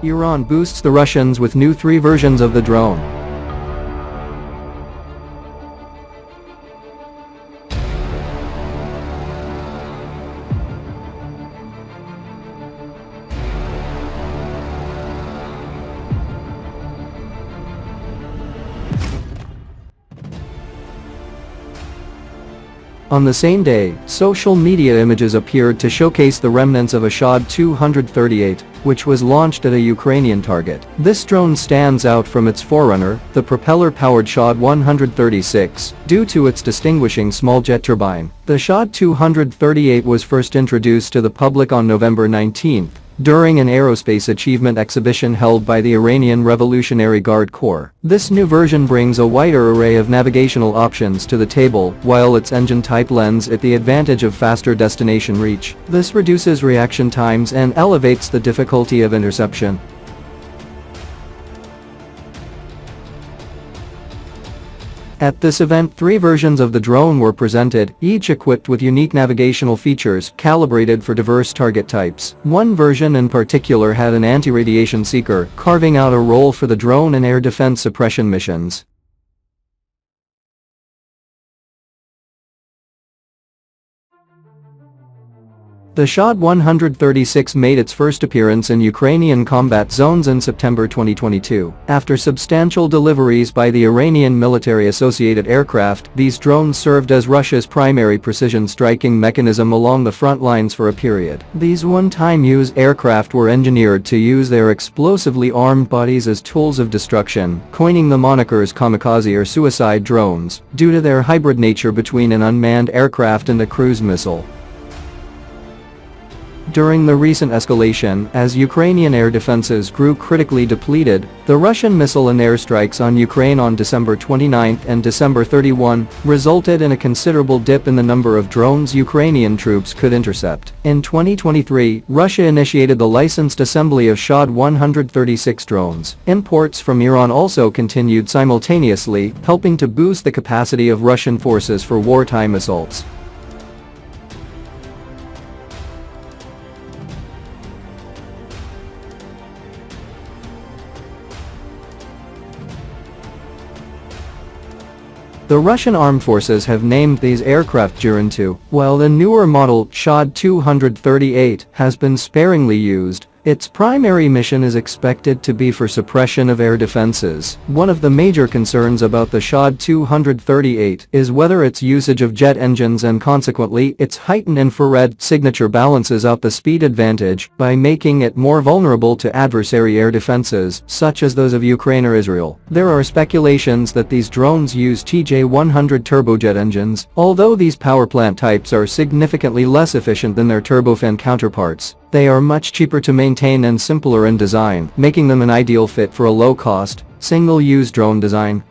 Iran boosts the Russians with new 3 versions of the drone. On the same day, social media images appeared to showcase the remnants of a shahed 238, which was launched at a Ukrainian target. This drone stands out from its forerunner, the propeller-powered shahed 136, due to its distinguishing small jet turbine. The shahed 238 was first introduced to the public on November 19, during an aerospace achievement exhibition held by the Iranian Revolutionary Guard Corps. This new version brings a wider array of navigational options to the table, while its engine type lends it the advantage of faster destination reach. This reduces reaction times and elevates the difficulty of interception. At this event, 3 versions of the drone were presented, each equipped with unique navigational features calibrated for diverse target types. One version in particular had an anti-radiation seeker, carving out a role for the drone in air defense suppression missions. The shahed 136 made its first appearance in Ukrainian combat zones in September 2022. After substantial deliveries by the Iranian military-associated aircraft, these drones served as Russia's primary precision striking mechanism along the front lines for a period. These one-time use aircraft were engineered to use their explosively armed bodies as tools of destruction, coining the monikers kamikaze or suicide drones, due to their hybrid nature between an unmanned aircraft and a cruise missile. During the recent escalation, as Ukrainian air defenses grew critically depleted, the Russian missile and airstrikes on Ukraine on December 29 and December 31 resulted in a considerable dip in the number of drones Ukrainian troops could intercept. In 2023, Russia initiated the licensed assembly of shahed 136 drones. Imports from Iran also continued simultaneously, helping to boost the capacity of Russian forces for wartime assaults. The Russian armed forces have named these aircraft Juran II. While the newer model, shahed 238, has been sparingly used, its primary mission is expected to be for suppression of air defenses. One of the major concerns about the shahed 238 is whether its usage of jet engines and consequently its heightened infrared signature balances out the speed advantage by making it more vulnerable to adversary air defenses, such as those of Ukraine or Israel. There are speculations that these drones use TJ-100 turbojet engines, although these power plant types are significantly less efficient than their turbofan counterparts. They are much cheaper to maintain and simpler in design, making them an ideal fit for a low-cost, single-use drone design.